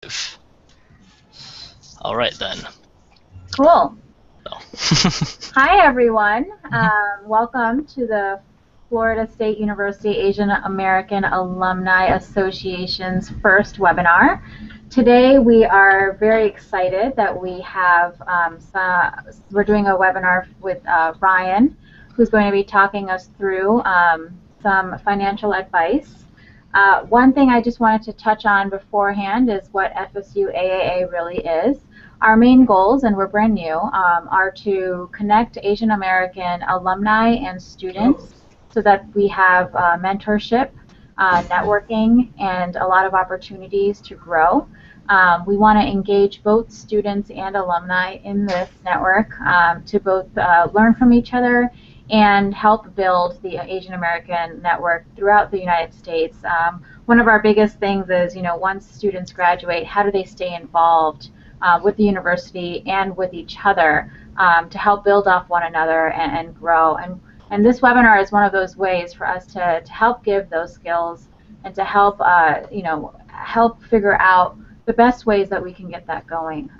Live. All right then. Cool. So. Hi, everyone. Welcome to the Florida State University Asian American Alumni Association's first webinar. Today we are very excited that we have, we're doing a webinar with Ryan, who's going to be talking us through some financial advice. One thing I just wanted to touch on beforehand is what FSU AAA really is. Our main goals, and we're brand new, are to connect Asian American alumni and students so that we have mentorship, networking, and a lot of opportunities to grow. We want to engage both students and alumni in this network to both learn from each other and help build the Asian American network throughout the United States. One of our biggest things is, once students graduate, how do they stay involved with the university and with each other to help build off one another and grow. And this webinar is one of those ways for us to help give those skills and to help, help figure out the best ways that we can get that going.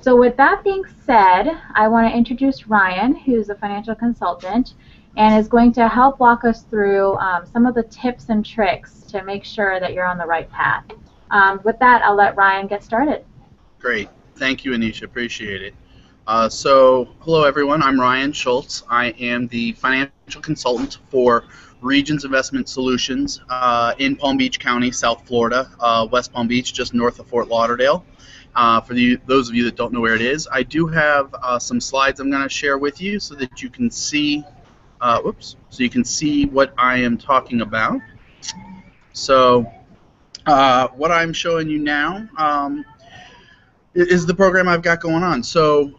So with that being said, I want to introduce Ryan, who's a financial consultant, and is going to help walk us through some of the tips and tricks to make sure that you're on the right path. With that, I'll let Ryan get started. Great. Thank you, Anisha. Appreciate it. Hello, everyone. I'm Ryan Schultz. I am the financial consultant for Regions Investment Solutions in Palm Beach County, South Florida, West Palm Beach, just north of Fort Lauderdale. For those of you that don't know where it is, I do have some slides I'm going to share with you so that you can see, so you can see what I am talking about. So, what I'm showing you now is the program I've got going on. So,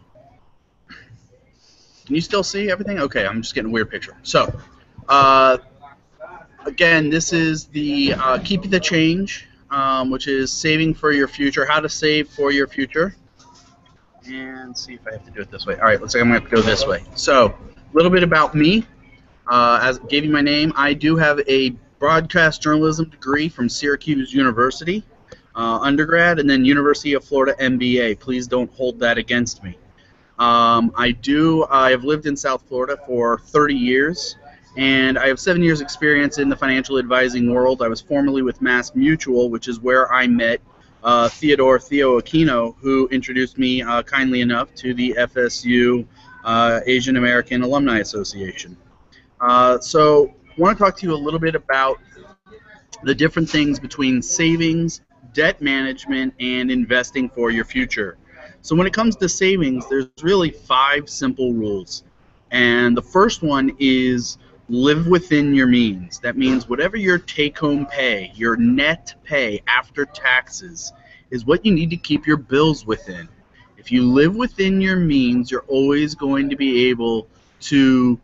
can you still see everything? Okay, I'm just getting a weird picture. So, again, this is the Keep the Change, which is saving for your future, how to save for your future. And see if I have to do it this way. All right, looks like I'm going to have to go this way. So, a little bit about me. As I gave you my name, I do have a broadcast journalism degree from Syracuse University, undergrad, and then University of Florida MBA. Please don't hold that against me. I have lived in South Florida for 30 years, and I have 7 years experience in the financial advising world. I was formerly with Mass Mutual, which is where I met Theo Aquino, who introduced me kindly enough to the FSU Asian American Alumni Association. So I want to talk to you a little bit about the different things between savings, debt management, and investing for your future. So when it comes to savings, there's really 5 simple rules. And the first one is live within your means. That means whatever your take-home pay, your net pay after taxes, is what you need to keep your bills within. If you live within your means, you're always going to be able to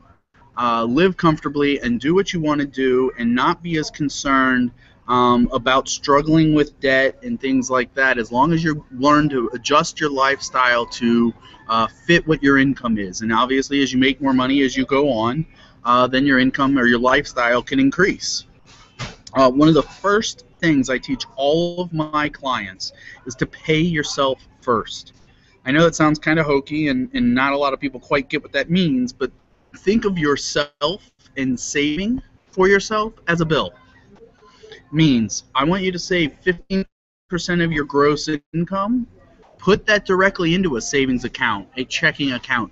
live comfortably and do what you want to do and not be as concerned about struggling with debt and things like that, as long as you learn to adjust your lifestyle to fit what your income is. And obviously, as you make more money as you go on, then your income or your lifestyle can increase. One of the first things I teach all of my clients is to pay yourself first. I know that sounds kind of hokey, and not a lot of people quite get what that means, but think of yourself and saving for yourself as a bill. Means I want you to save 15% of your gross income, put that directly into a savings account, a checking account,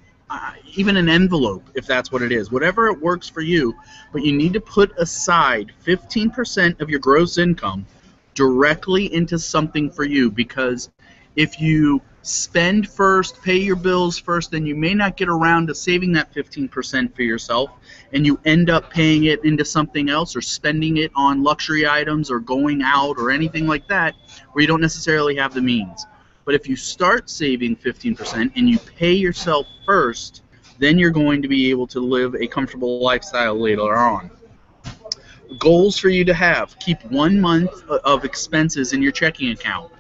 even an envelope if that's what it is, whatever it works for you, but you need to put aside 15% of your gross income directly into something for you, because if you spend first, pay your bills first, then you may not get around to saving that 15% for yourself, and you end up paying it into something else or spending it on luxury items or going out or anything like that where you don't necessarily have the means. But if you start saving 15% and you pay yourself first, then you're going to be able to live a comfortable lifestyle later on. Goals for you to have: keep 1 month of expenses in your checking account.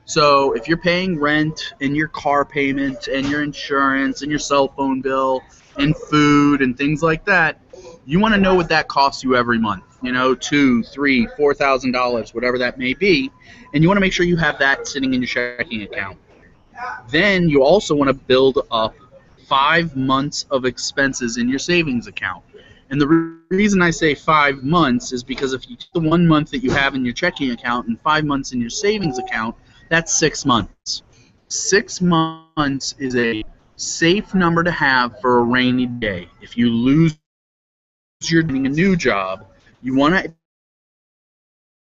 So if you're paying rent and your car payment and your insurance and your cell phone bill and food and things like that, You want to know what that costs you every month. You know, $2,000, $3,000, $4,000, whatever that may be, and you want to make sure you have that sitting in your checking account. Then you also want to build up 5 months of expenses in your savings account. And the reason I say 5 months is because if you take the 1 month that you have in your checking account and 5 months in your savings account, that's 6 months. 6 months is a safe number to have for a rainy day. If you lose your getting a new job, you want to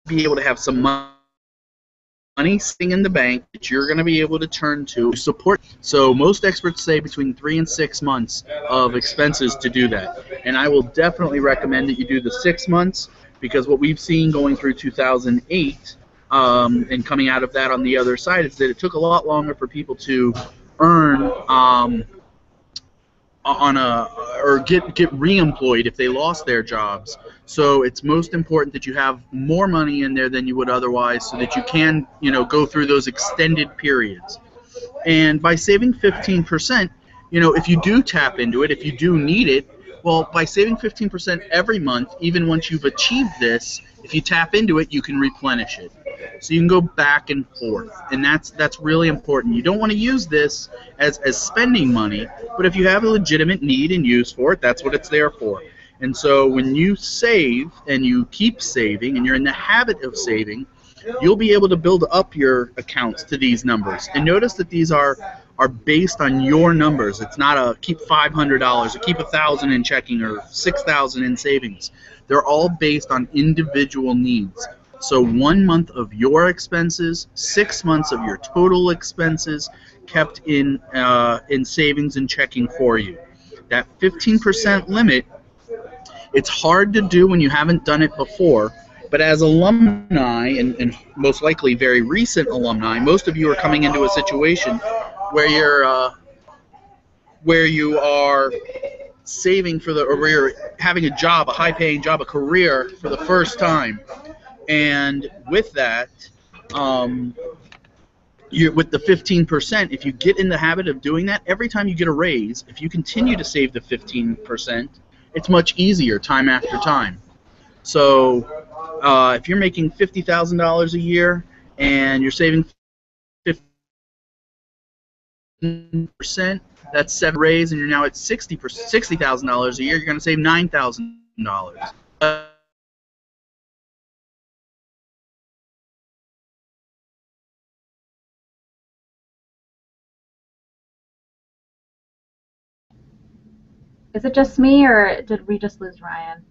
be able to have some money sitting in the bank that you're going to be able to turn to support. So most experts say between 3 and 6 months of expenses to do that. And I will definitely recommend that you do the 6 months, because what we've seen going through 2008 and coming out of that on the other side is that it took a lot longer for people to earn or get re-employed if they lost their jobs. So it's most important that you have more money in there than you would otherwise, so that you can, go through those extended periods. And by saving 15%, if you do tap into it, if you do need it, well, by saving 15% every month, even once you've achieved this, if you tap into it, you can replenish it. So you can go back and forth, and that's really important. You don't want to use this as spending money, but if you have a legitimate need and use for it, that's what it's there for. And so when you save and you keep saving and you're in the habit of saving, you'll be able to build up your accounts to these numbers. And notice that these are based on your numbers. It's not a keep $500 or keep $1,000 in checking or $6,000 in savings. They're all based on individual needs. So 1 month of your expenses, 6 months of your total expenses kept in savings and checking for you. That 15% limit, it's hard to do when you haven't done it before, but as alumni, and most likely very recent alumni, most of you are coming into a situation where you are saving or where you're having a job, a high-paying job, a career for the first time. And with that, with the 15%, if you get in the habit of doing that, every time you get a raise, if you continue to save the 15%, it's much easier time after time. So if you're making $50,000 a year and you're saving 15%, that's 7 raise, and you're now at $60,000 a year, you're going to save $9,000. Is it just me, or did we just lose Ryan?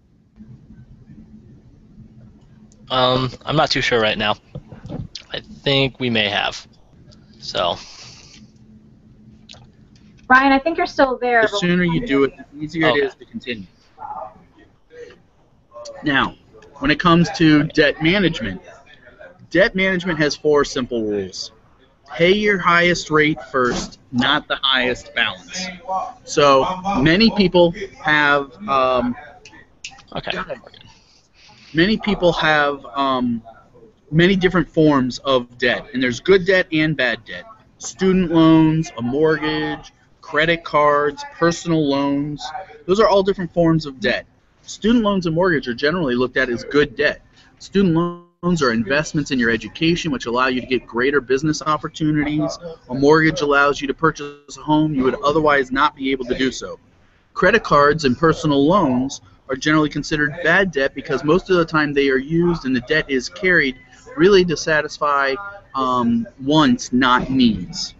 I'm not too sure right now. I think we may have. So. Ryan, I think you're still there. The sooner you do it, the easier it is to continue. Now, when it comes to debt management has 4 simple rules. Pay your highest rate first, not the highest balance. So many people have many different forms of debt, and there's good debt and bad debt. Student loans, a mortgage, credit cards, personal loans. Those are all different forms of debt. Student loans and mortgage are generally looked at as good debt. Student loans are investments in your education, which allow you to get greater business opportunities. A mortgage allows you to purchase a home you would otherwise not be able to do so. Credit cards and personal loans are generally considered bad debt because most of the time they are used and the debt is carried really to satisfy wants, not needs.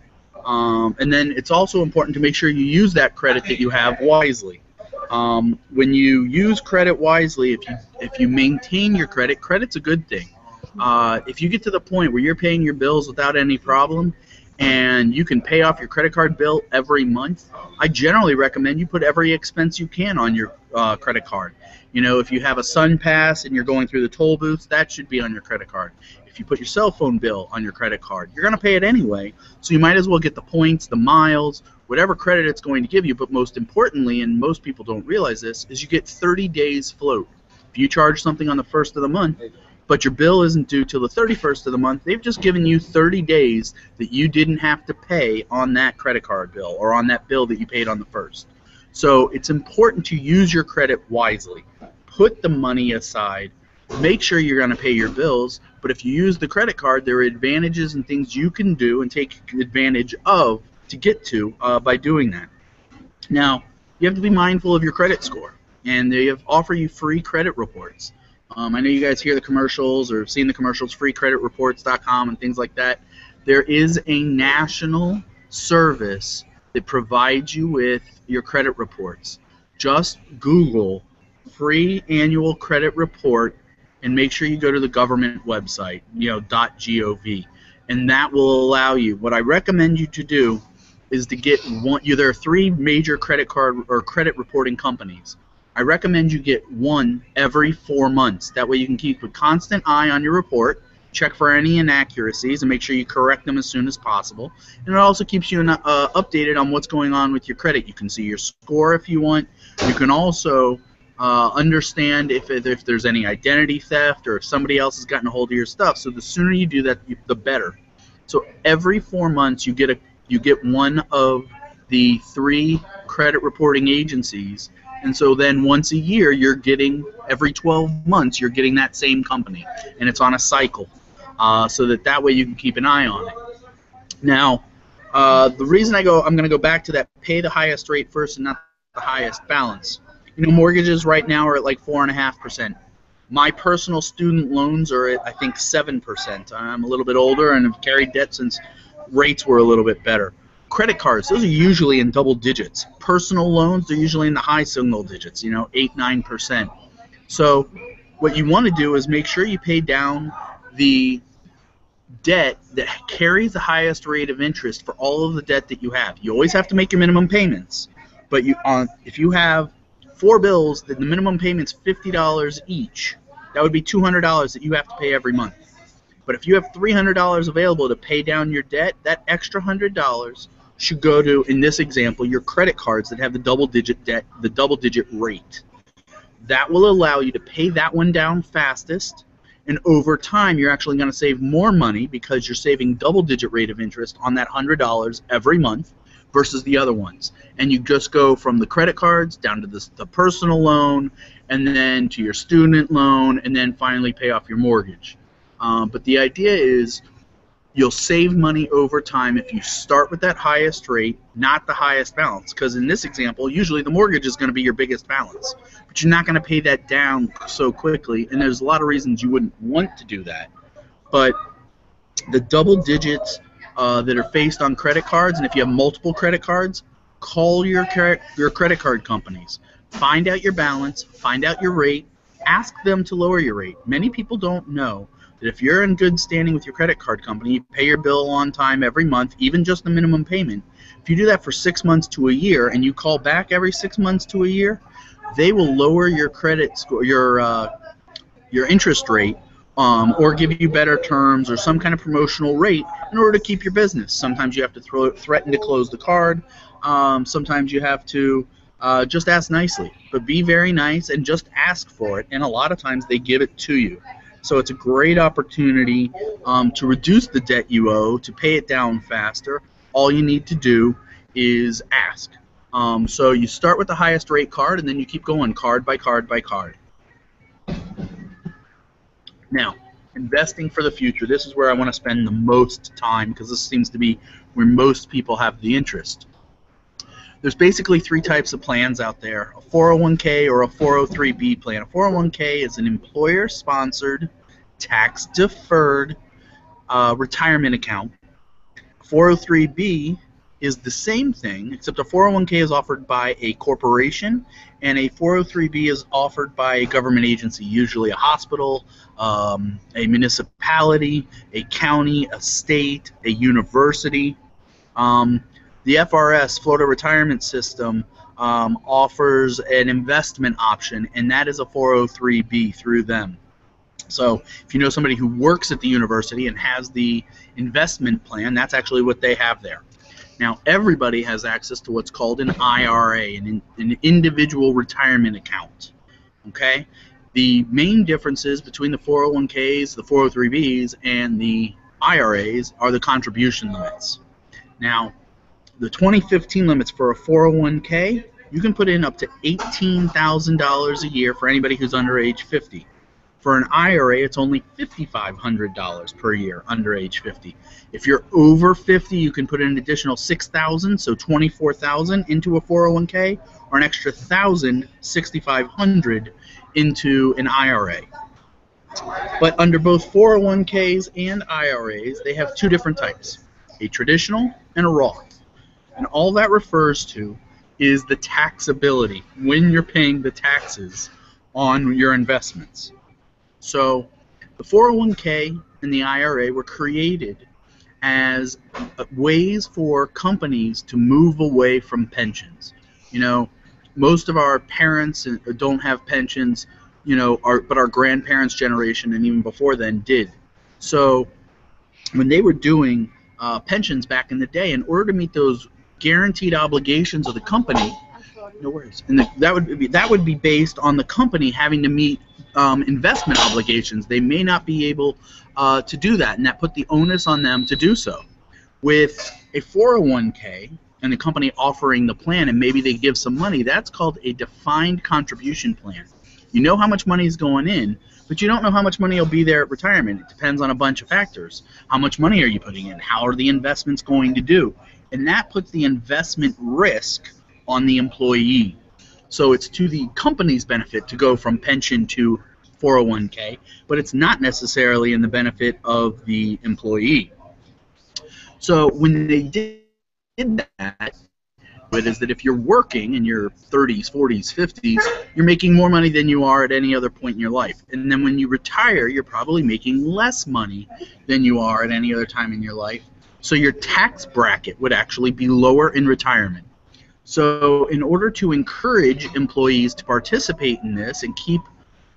And then it's also important to make sure you use that credit that you have wisely. When you use credit wisely, if you maintain your credit, credit's a good thing. If you get to the point where you're paying your bills without any problem and you can pay off your credit card bill every month, I generally recommend you put every expense you can on your credit card. If you have a Sun Pass and you're going through the toll booths, that should be on your credit card. If you put your cell phone bill on your credit card, you're going to pay it anyway, so you might as well get the points, the miles, whatever credit it's going to give you. But most importantly, and most people don't realize this, is you get 30 days float. If you charge something on the 1st of the month, but your bill isn't due till the 31st of the month, they've just given you 30 days that you didn't have to pay on that credit card bill or on that bill that you paid on the 1st. So it's important to use your credit wisely. Put the money aside. Make sure you're going to pay your bills. But if you use the credit card, there are advantages and things you can do and take advantage of to get to by doing that. Now, you have to be mindful of your credit score, and they offer you free credit reports. I know you guys hear the commercials or have seen the commercials, freecreditreports.com and things like that. There is a national service that provides you with your credit reports. Just Google free annual credit report and make sure you go to the government website, .gov, and that will allow you. What I recommend you to do is to get one. There are 3 major credit card or credit reporting companies. I recommend you get one every 4 months. That way you can keep a constant eye on your report, check for any inaccuracies, and make sure you correct them as soon as possible. And it also keeps you updated on what's going on with your credit. You can see your score if you want. You can also understand if there's any identity theft or if somebody else has gotten a hold of your stuff. So the sooner you do that, the better. So every 4 months you get one of the 3 credit reporting agencies, and so then once a year every 12 months you're getting that same company, and it's on a cycle, so that way you can keep an eye on it. Now, the reason I'm going to go back to that pay the highest rate first and not the highest balance. Mortgages right now are at like 4.5%. My personal student loans are at, I think, 7%. I'm a little bit older and have carried debt since rates were a little bit better. Credit cards, those are usually in double digits. Personal loans, they're usually in the high single digits, 8, 9%. So what you want to do is make sure you pay down the debt that carries the highest rate of interest for all of the debt that you have. You always have to make your minimum payments, but if you have 4 bills, then the minimum payment's $50 each. That would be $200 that you have to pay every month. But if you have $300 available to pay down your debt, that extra $100 should go to, in this example, your credit cards that have the double-digit debt, the double-digit rate. That will allow you to pay that one down fastest, and over time you're actually going to save more money because you're saving double-digit rate of interest on that $100 every month versus the other ones. And you just go from the credit cards down to the personal loan, and then to your student loan, and then finally pay off your mortgage. But the idea is you'll save money over time if you start with that highest rate, not the highest balance. Because in this example, usually the mortgage is going to be your biggest balance. But you're not going to pay that down so quickly, and there's a lot of reasons you wouldn't want to do that. But the double digits that are faced on credit cards, and if you have multiple credit cards, call your credit card companies. Find out your balance, find out your rate, ask them to lower your rate. Many people don't know that if you're in good standing with your credit card company, you pay your bill on time every month, even just the minimum payment. If you do that for 6 months to a year and you call back every 6 months to a year, they will lower your credit score, your interest rate, or give you better terms or some kind of promotional rate in order to keep your business. Sometimes you have to threaten to close the card. Sometimes you have to just ask nicely. But be very nice and just ask for it, and a lot of times they give it to you. So it's a great opportunity to reduce the debt you owe, to pay it down faster. All you need to do is ask. So you start with the highest rate card, and then you keep going card by card by card. Now, investing for the future. This is where I want to spend the most time because this seems to be where most people have the interest. There's basically 3 types of plans out there, a 401k or a 403b plan. A 401k is an employer-sponsored, tax-deferred retirement account. 403b is the same thing, except a 401k is offered by a corporation, and a 403b is offered by a government agency, usually a hospital, a municipality, a county, a state, a university. The FRS, Florida Retirement System, offers an investment option, and that is a 403b through them. So if you know somebody who works at the university and has the investment plan, that's actually what they have there. Now, everybody has access to what's called an IRA, an individual retirement account. Okay? The main differences between the 401ks, the 403bs, and the IRAs are the contribution limits. Now, the 2015 limits for a 401k you can put in up to $18,000 a year for anybody who's under age 50. For an IRA, it's only $5,500 per year under age 50. If you're over 50, you can put in an additional $6,000, so $24,000 into a 401k, or an extra $1,000, $6,500 into an IRA. But under both 401ks and IRAs, they have two different types, a traditional and a Roth. And all that refers to is the taxability, when you're paying the taxes on your investments. So the 401k and the IRA were created as ways for companies to move away from pensions. You know, most of our parents don't have pensions, you know, but our grandparents' generation and even before then did. So when they were doing pensions back in the day, in order to meet those guaranteed obligations of the company, no worries, and that would be based on the company having to meet investment obligations. They may not be able to do that, and that put the onus on them to do so. With a 401k and the company offering the plan, and maybe they give some money, that's called a defined contribution plan. You know how much money is going in, but you don't know how much money will be there at retirement. It depends on a bunch of factors. How much money are you putting in? How are the investments going to do? And that puts the investment risk on the employee. So it's to the company's benefit to go from pension to 401k, but it's not necessarily in the benefit of the employee. So when they did that, it is that if you're working in your 30s, 40s, 50s, you're making more money than you are at any other point in your life. And then when you retire, you're probably making less money than you are at any other time in your life. So your tax bracket would actually be lower in retirement. So in order to encourage employees to participate in this and keep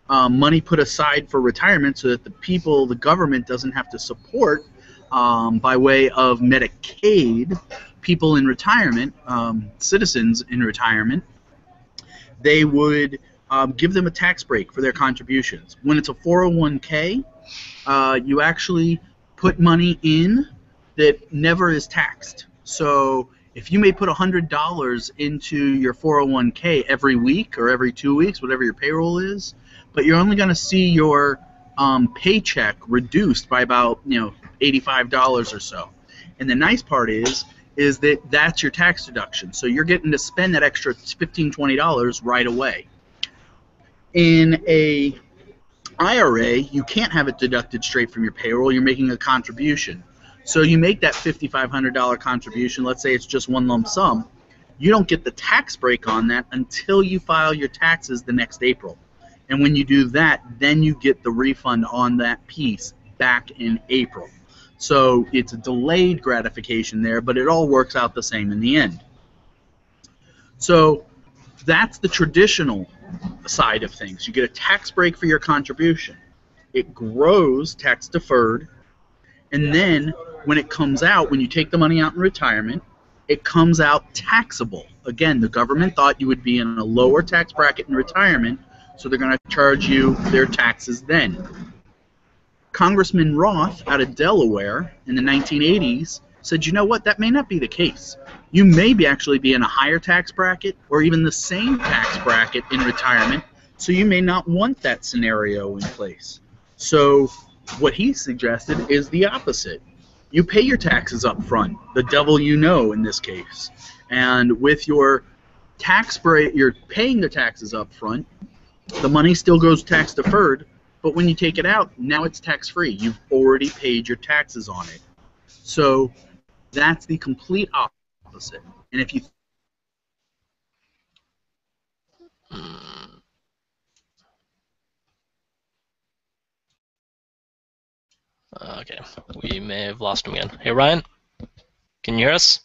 money put aside for retirement so that the government doesn't have to support by way of Medicaid, people in retirement, citizens in retirement, they would give them a tax break for their contributions. When it's a 401k, you actually put money in that never is taxed. So if you may put $100 into your 401k every week or every 2 weeks, whatever your payroll is, but you're only going to see your paycheck reduced by about $85 or so. And the nice part is that that's your tax deduction. So you're getting to spend that extra $15, $20 right away. In a IRA, you can't have it deducted straight from your payroll. You're making a contribution. So you make that $5,500 contribution, let's say it's just one lump sum, you don't get the tax break on that until you file your taxes the next April. And when you do that, then you get the refund on that piece back in April. So it's a delayed gratification there, but it all works out the same in the end. So that's the traditional side of things. You get a tax break for your contribution. It grows tax deferred, and then when it comes out, when you take the money out in retirement, it comes out taxable. Again, the government thought you would be in a lower tax bracket in retirement, so they're going to charge you their taxes then. Congressman Roth out of Delaware in the 1980s said, you know what, that may not be the case. You may actually be in a higher tax bracket or even the same tax bracket in retirement, so you may not want that scenario in place. So what he suggested is the opposite. You pay your taxes up front, the devil you know in this case. And with your tax break, you're paying the taxes up front, the money still goes tax deferred, but when you take it out, now it's tax-free. You've already paid your taxes on it. So that's the complete opposite. And if you Okay, we may have lost him again. Hey, Ryan, can you hear us?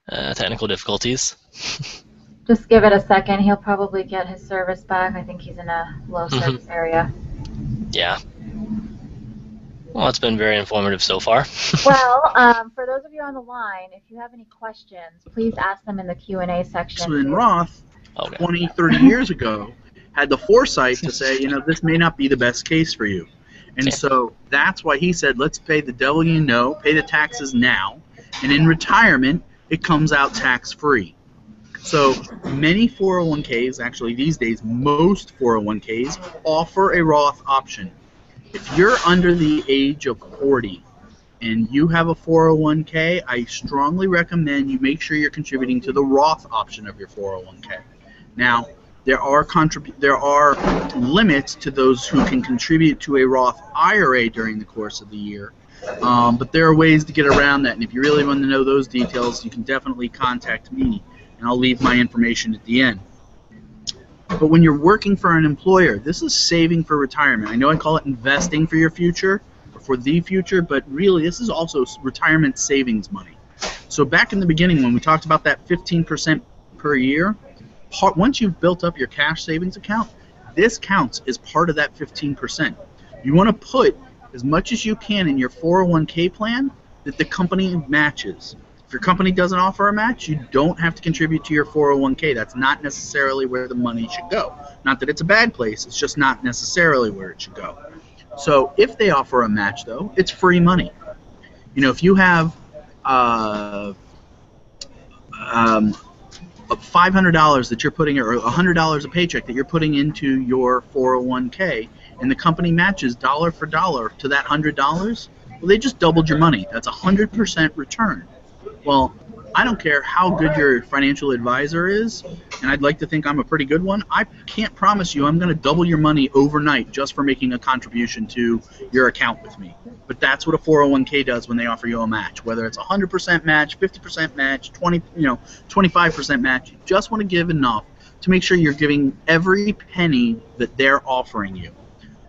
Technical difficulties. Just give it a second. He'll probably get his service back. I think he's in a low service area. Yeah. Well, it's been very informative so far. Well, for those of you on the line, if you have any questions, please ask them in the Q&A section. Congressman Roth, 20, 30 years ago, had the foresight to say, this may not be the best case for you. And so that's why he said, let's pay the devil you know, pay the taxes now, and in retirement, it comes out tax-free. So many 401ks, actually these days, most 401ks offer a Roth option. If you're under the age of 40 and you have a 401k, I strongly recommend you make sure you're contributing to the Roth option of your 401k. Now, there are limits to those who can contribute to a Roth IRA during the course of the year, but there are ways to get around that, and if you really want to know those details, you can definitely contact me, and I'll leave my information at the end. But when you're working for an employer, this is saving for retirement. I know I call it investing for your future, or for the future, but really this is also retirement savings money. So back in the beginning when we talked about that 15% per year, once you've built up your cash savings account, this counts as part of that 15%. You want to put as much as you can in your 401k plan that the company matches. If your company doesn't offer a match, you don't have to contribute to your 401k. That's not necessarily where the money should go. Not that it's a bad place, it's just not necessarily where it should go. So if they offer a match, though, it's free money. You know, if you have $500 that you're putting, or $100 a paycheck that you're putting into your 401k, and the company matches dollar for dollar to that $100, well, they just doubled your money. That's 100% return. Well, I don't care how good your financial advisor is, and I'd like to think I'm a pretty good one. I can't promise you I'm going to double your money overnight just for making a contribution to your account with me. But that's what a 401k does when they offer you a match, whether it's 100% match, 50% match, 25% match. You just want to give enough to make sure you're giving every penny that they're offering you.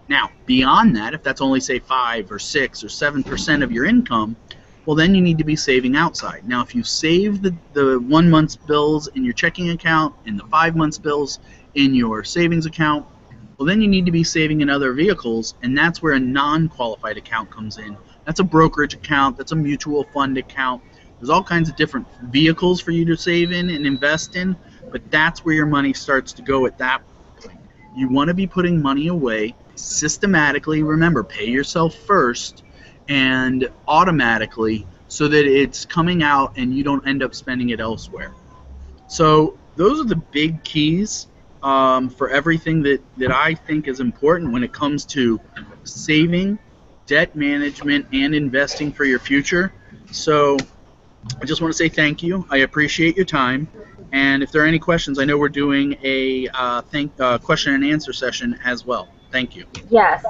Now, beyond that, if that's only, say, 5 or 6 or 7% of your income, well, then you need to be saving outside. Now, if you save the 1 month's bills in your checking account and the 5 months' bills in your savings account, well, then you need to be saving in other vehicles, and that's where a non-qualified account comes in. That's a brokerage account. That's a mutual fund account. There's all kinds of different vehicles for you to save in and invest in, but that's where your money starts to go at that point. You want to be putting money away systematically. Remember, pay yourself first and automatically, so that it's coming out and you don't end up spending it elsewhere. So those are the big keys for everything that I think is important when it comes to saving, debt management, and investing for your future. So I just want to say thank you. I appreciate your time. And if there are any questions, I know we're doing a question and answer session as well. Thank you. Yes.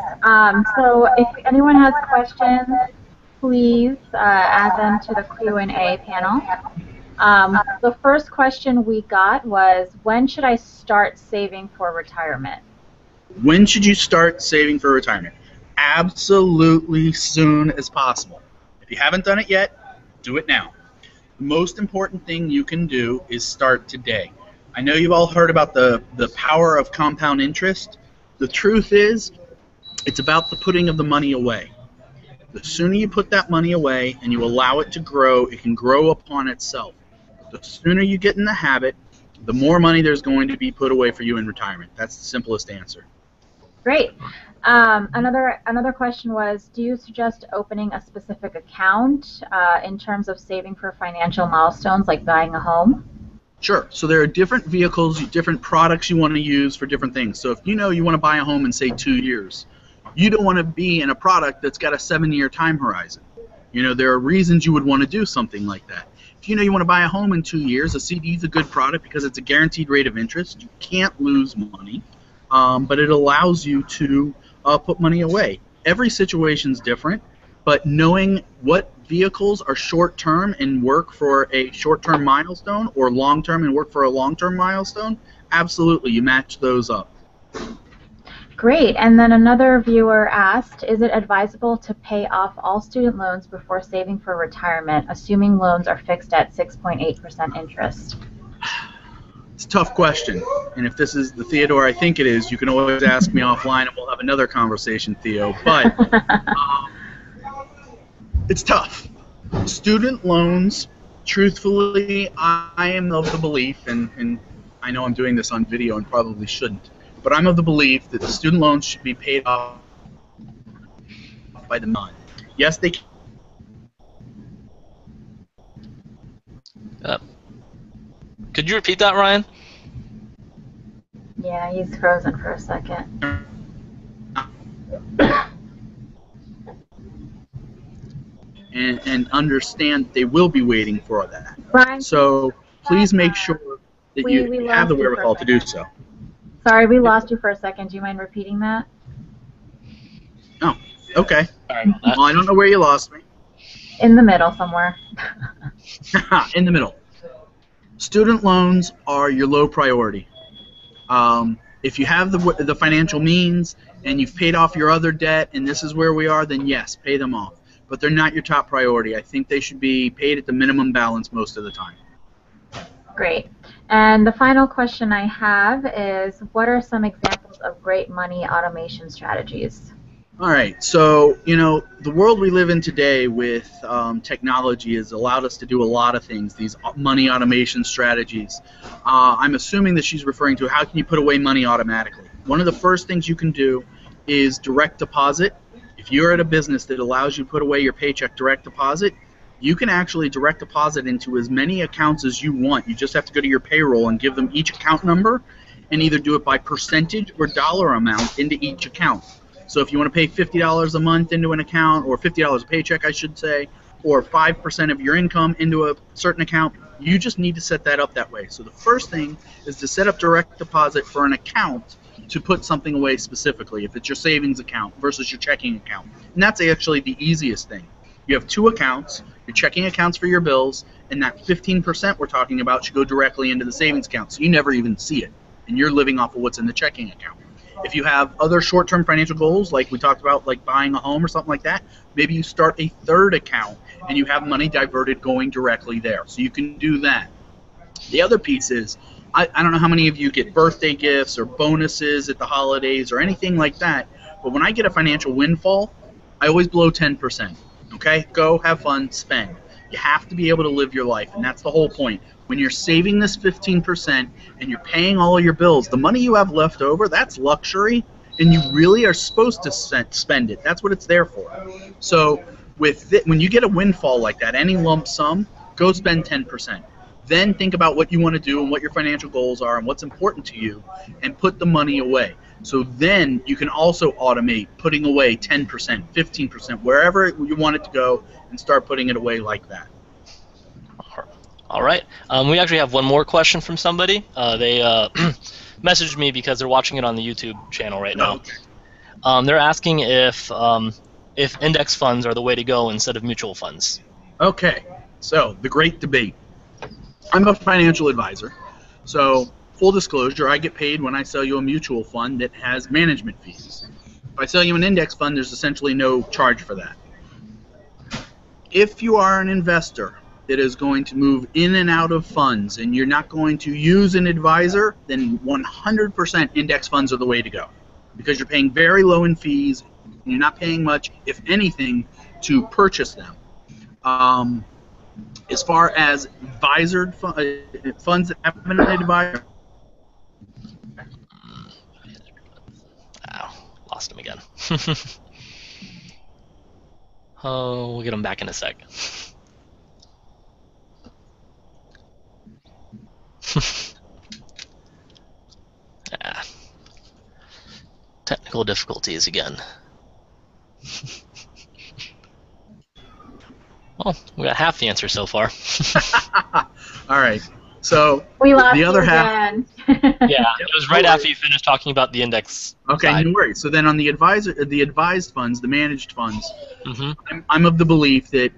So if anyone has questions, please add them to the Q&A panel. The first question we got was, when should I start saving for retirement? When should you start saving for retirement? Absolutely soon as possible. If you haven't done it yet, do it now. The most important thing you can do is start today. I know you've all heard about the power of compound interest. The truth is, it's about the putting of the money away. The sooner you put that money away and you allow it to grow, it can grow upon itself. The sooner you get in the habit, the more money there's going to be put away for you in retirement. That's the simplest answer. Great. Another question was, do you suggest opening a specific account in terms of saving for financial milestones like buying a home? Sure. So there are different vehicles, different products you want to use for different things. So if you know you want to buy a home in, say, 2 years, you don't want to be in a product that's got a 7-year time horizon. You know, there are reasons you would want to do something like that. If you know you want to buy a home in 2 years, a CD is a good product because it's a guaranteed rate of interest. You can't lose money, but it allows you to put money away. Every situation's different, but knowing what vehicles are short-term and work for a short-term milestone, or long-term and work for a long-term milestone, absolutely, you match those up. Great. And then another viewer asked, is it advisable to pay off all student loans before saving for retirement, assuming loans are fixed at 6.8% interest? It's a tough question, and if this is the Theodore I think it is, you can always ask me offline and we'll have another conversation, Theo, but it's tough. Student loans, truthfully, I am of the belief, and I know I'm doing this on video and probably shouldn't, but I'm of the belief that the student loans should be paid off by the month. Yes, they can. Could you repeat that, Ryan? Yeah, he's frozen for a second. And understand they will be waiting for that. Brian, So please make sure that we you have the lost you for a wherewithal to do second. so. Sorry, we lost you for a second. Do you mind repeating that? Oh, okay. Sorry about that. Well, I don't know where you lost me. In the middle somewhere. In the middle. Student loans are your low priority. If you have the financial means and you've paid off your other debt and this is where we are, then yes, pay them off. But they're not your top priority. I think they should be paid at the minimum balance most of the time. Great. And the final question I have is, what are some examples of great money automation strategies? All right, so the world we live in today with technology has allowed us to do a lot of things, these money automation strategies. I'm assuming that she's referring to how can you put away money automatically. One of the first things you can do is direct deposit. If you're at a business that allows you to put away your paycheck direct deposit, you can actually direct deposit into as many accounts as you want. You just have to go to your payroll and give them each account number and either do it by percentage or dollar amount into each account. So if you want to pay $50 a month into an account, or $50 a paycheck, I should say, or 5% of your income into a certain account, you just need to set that up that way. So the first thing is to set up direct deposit for an account to put something away specifically, if it's your savings account versus your checking account. And that's actually the easiest thing. You have two accounts, your checking accounts for your bills, and that 15% we're talking about should go directly into the savings account, so you never even see it, and you're living off of what's in the checking account. If you have other short-term financial goals, like we talked about, like buying a home or something like that, maybe you start a third account and you have money diverted going directly there. So you can do that. The other piece is, I don't know how many of you get birthday gifts or bonuses at the holidays or anything like that, but when I get a financial windfall, I always blow 10%. Okay? Go, have fun, spend. You have to be able to live your life, and that's the whole point. When you're saving this 15% and you're paying all of your bills, the money you have left over, that's luxury, and you really are supposed to spend it. That's what it's there for. So when you get a windfall like that, any lump sum, go spend 10%. Then think about what you want to do and what your financial goals are and what's important to you, and put the money away. So then you can also automate putting away 10%, 15%, wherever you want it to go, and start putting it away like that. All right. We actually have one more question from somebody. They messaged me because they're watching it on the YouTube channel right now. They're asking if index funds are the way to go instead of mutual funds. Okay. So the great debate. I'm a financial advisor. So full disclosure, I get paid when I sell you a mutual fund that has management fees. If I sell you an index fund, there's essentially no charge for that. If you are an investor that is going to move in and out of funds and you're not going to use an advisor, then 100% index funds are the way to go, because you're paying very low in fees and you're not paying much, if anything, to purchase them. As far as advisored funds that have been advised, Lost him again. Oh, we'll get him back in a sec. Technical difficulties again. Well, we got half the answer so far. All right. So we lost the other half. Again. Yeah, it was right after you finished talking about the index. Okay, side. no worries. So then on the advised funds, the managed funds, Mm-hmm. I'm of the belief that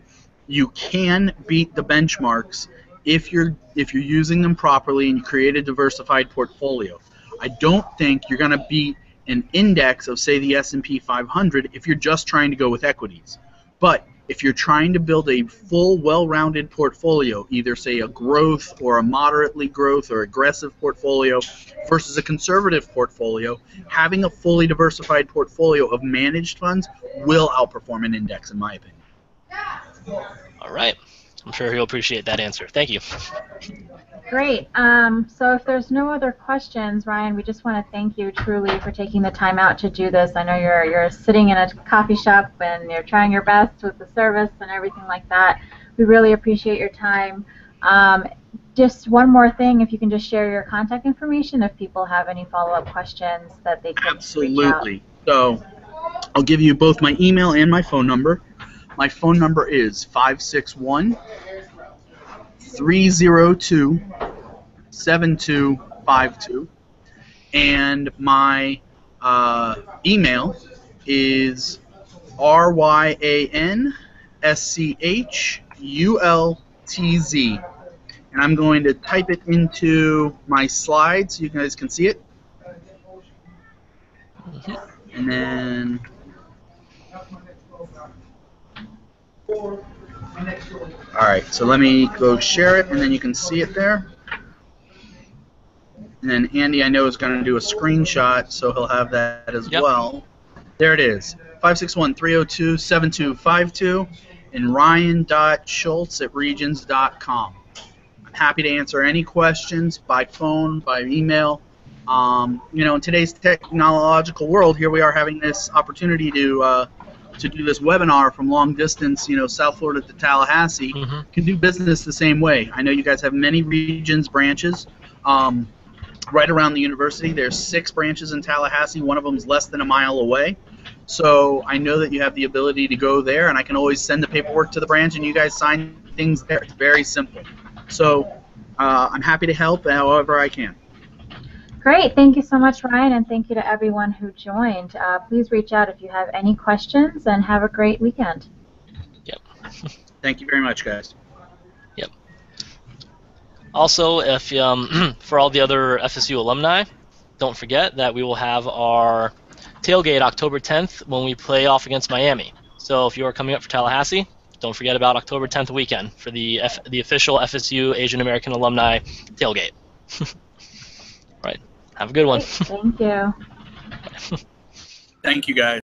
you can beat the benchmarks if you're using them properly and you create a diversified portfolio. I don't think you're going to beat an index of, say, the S&P 500 if you're just trying to go with equities. But if you're trying to build a full, well-rounded portfolio, either, say, a growth or a moderately growth or aggressive portfolio versus a conservative portfolio, having a fully diversified portfolio of managed funds will outperform an index, in my opinion. All right. I'm sure he'll appreciate that answer. Thank you. Great. So if there's no other questions, Ryan, we just want to thank you truly for taking the time out to do this. I know you're sitting in a coffee shop and you're trying your best with the service and everything like that. We really appreciate your time. Just one more thing, if you can just share your contact information if people have any follow-up questions that they can Absolutely. reach So I'll give you both my email and my phone number. My phone number is 561-302-7252, and my email is ryanschultz, and I'm going to type it into my slides so you guys can see it. And then alright, so let me go share it, and then you can see it there. And then Andy, I know, is going to do a screenshot, so he'll have that as well. There it is, 561-302-7252, and ryan.schultz@regions.com. I'm happy to answer any questions by phone, by email. In today's technological world, here we are having this opportunity to do this webinar from long distance, South Florida to Tallahassee. Can do business the same way. I know you guys have many regions branches right around the university. There's 6 branches in Tallahassee. One of them is less than a mile away. So I know that you have the ability to go there, and I can always send the paperwork to the branch, and you guys sign things there. It's very simple. So I'm happy to help however I can. Great. Thank you so much, Ryan, and thank you to everyone who joined. Please reach out if you have any questions, and have a great weekend. Yep. Thank you very much, guys. Yep. Also, if for all the other FSU alumni, don't forget that we will have our tailgate October 10th when we play off against Miami. So if you are coming up for Tallahassee, don't forget about October 10th weekend for the official FSU Asian American Alumni tailgate. Right. Have a good one. Thank you. Thank you, guys.